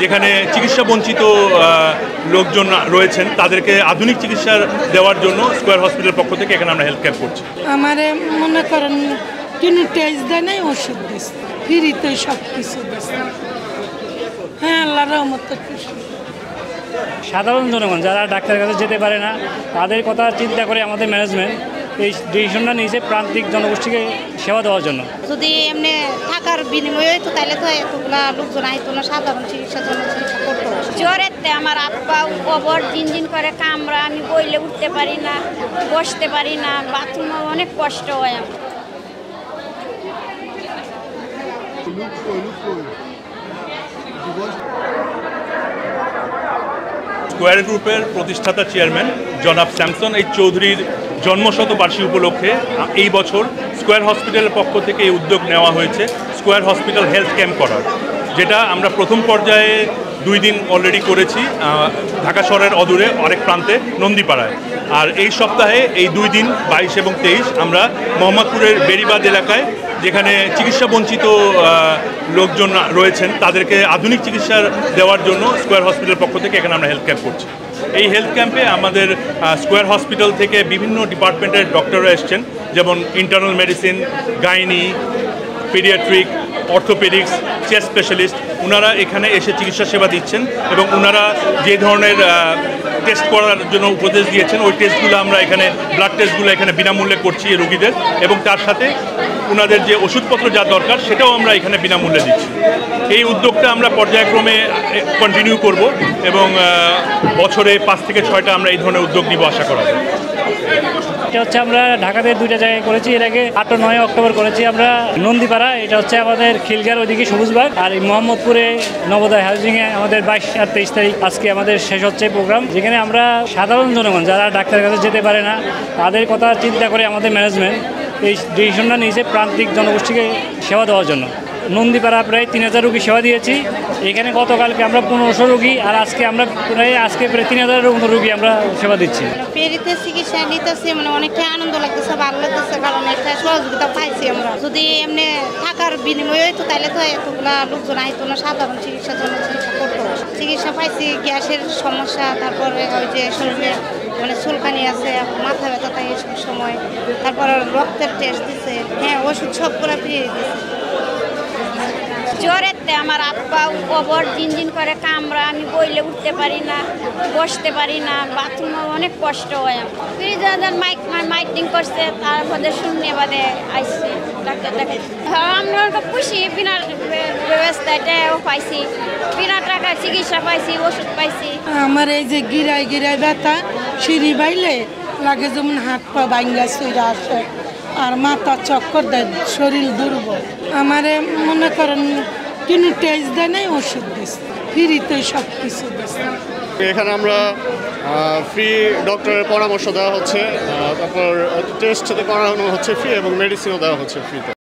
যেখানে চিকিৎসা বঞ্চিত লোকজন রয়েছেন তাদেরকে আধুনিক চিকিৎসা দেওয়ার জন্য স্কয়ার হসপিটালের পক্ষ থেকে এখানে আমরা হেলথ ক্যাম্প করছি। আমারে মনে করেন কোনো টেস্ট দেয় নাই, ওষুধ দিচ্ছে ফ্রিতে, সব কিছু দিচ্ছে। হ্যাঁ, আল্লাহর রহমতে খুশি। সাধারণ জনগণ যারা ডাক্তারের কাছে যেতে পারে না তাদের কথা চিন্তা করে আমাদের ম্যানেজমেন্ট এই ডিসিশনটা নিয়েছে প্রান্তিক জনগোষ্ঠীকে সেবা দেওয়ার জন্য। যদি এমনি টাকার বিনিময়ে হইতো তাহলে তো এতগুলা লোকজন আইতো না, সাধারণ চিকিৎসার জন্য চিকিৎসা করতো। জ্বরেতে আমার আব্বা কবর জিনজিন করে কামড়া, আমি বইলে উঠতে পারি না, বসতে পারি না, বাথরুমে অনেক কষ্ট হয় আমার। স্কয়ার গ্রুপের প্রতিষ্ঠাতা চেয়ারম্যান জনাব স্যামসন এইচ চৌধুরীর জন্মশতবার্ষিকী উপলক্ষে এই বছর স্কয়ার হসপিটালের পক্ষ থেকে এই উদ্যোগ নেওয়া হয়েছে স্কয়ার হসপিটাল হেলথ ক্যাম্প করার, যেটা আমরা প্রথম পর্যায়ে 2 দিন অলরেডি করেছি ঢাকা শহরের অদূরে আরেক প্রান্তে নন্দীপাড়ায়। আর এই সপ্তাহে এই 2 দিন 22 এবং 23 আমরা মোহাম্মদপুরের বেড়িবাঁধ এলাকায়, যেখানে চিকিৎসা বঞ্চিত লোকজন রয়েছেন তাদেরকে আধুনিক চিকিৎসা দেওয়ার জন্য স্কয়ার হসপিটালের পক্ষ থেকে এখানে আমরা হেলথ ক্যাম্প করছি। এই হেলথ ক্যাম্পে আমাদের স্কয়ার হসপিটাল থেকে বিভিন্ন ডিপার্টমেন্টের ডক্টররা এসছেন, যেমন internal medicine, gynae, paediatric, orthopaedics, chest specialist. ওনারা এখানে এসে চিকিৎসা সেবা দিচ্ছেন এবং ওনারা যে ধরনের টেস্ট করার জন্য উপদেশ দিয়েছেন ওই টেস্টগুলো আমরা এখানে, ব্লাড টেস্টগুলো এখানে বিনামূল্যে করছি রোগীদের, এবং তার সাথে ওনাদের যে ওষুধপত্র যা দরকার সেটাও আমরা এখানে বিনামূল্যে দিচ্ছি। এই উদ্যোগটা আমরা পর্যায়ক্রমে কন্টিনিউ করব এবং বছরে 5 থেকে 6টা আমরা এই ধরনের উদ্যোগ নিব আশা করা যায়। এটা হচ্ছে আমরা ঢাকাতে 2টা জায়গায় করেছি, এর আগে 8 ও 9 অক্টোবর করেছি আমরা নন্দীপাড়া, এটা হচ্ছে আমাদের খিলগার ওইদিকে সবুজবাগ, আর এই মোহাম্মদপুরে নবোদয় হাউজিংয়ে আমাদের 22 আর 23 তারিখ আজকে আমাদের শেষ হচ্ছে প্রোগ্রাম, যেখানে আমরা সাধারণ জনগণ যারা ডাক্তারের কাছে যেতে পারে না তাদের কথা চিন্তা করে আমাদের ম্যানেজমেন্ট এই ডিসিশনটা নিয়েছে প্রান্তিক জনগোষ্ঠীকে সেবা দেওয়ার জন্য। নন্দীপাড়া প্রায় 3000 রোগী সেবা দিয়েছি, এখানে গতকালকে আমরা 1500 রোগী, আর আজকে প্রায় 3000 মতো রোগী আমরা সেবা দিচ্ছি। ফেরিতে চিকিৎসা নিতেছি, মানে অনেকটাই আনন্দ লাগতেছে, ভালো লাগতেছে, কারণ একটা সহযোগিতা পাইছি আমরা। যদি এমনি টাকার বিনিময়ে হইতো তাহলে তো এতগুলা লোকজন আইতো না, সাধারণ চিকিৎসার জন্য চিকিৎসা করতো। চিকিৎসা পাইছি, গ্যাসের সমস্যা, তারপরে ওই যে শরীরে মানে চুলকানি আছে, মাথা ব্যথা থাকে সব সময়, তারপর রক্তের টেস্ট দিছে, হ্যাঁ ওষুধ সবগুলো ফ্রি দিছে। জ্বরেতে আমার আব্বা কবর জিনজিন করে কামড়া, আমি বইলে উঠতে পারি না, বসতে পারি না, বাথরুমে অনেক কষ্ট হয় আমার। মাইকিং করছে, তারপরে শূন্য বাদে আইসি ডাক্তার দেখাই। আমরা খুশি, বিনা ব্যবস্থাটাও পাইছি, বিনা টাকা চিকিৎসা পাইছি, ওষুধ পাইছি। আমার এই যে গিরায় গিরায় ব্যথা, সিঁড়ি বাইলে লাগে যেমন হাত পা ভাঙ্গা চইরা আসে, আর মাথা চক্কর দেয়, শরীর দুর্বল। আমারে মনে করেন কোনো টেস্ট দেয় নাই, ওষুধ দিচ্ছে ফ্রিতে, সব কিছু দিচ্ছে। এখানে আমরা ফ্রি ডক্টরের পরামর্শ দেওয়া হচ্ছে, তারপর টেস্ট করানো হচ্ছে ফ্রি, এবং মেডিসিনও দেওয়া হচ্ছে ফ্রিতে।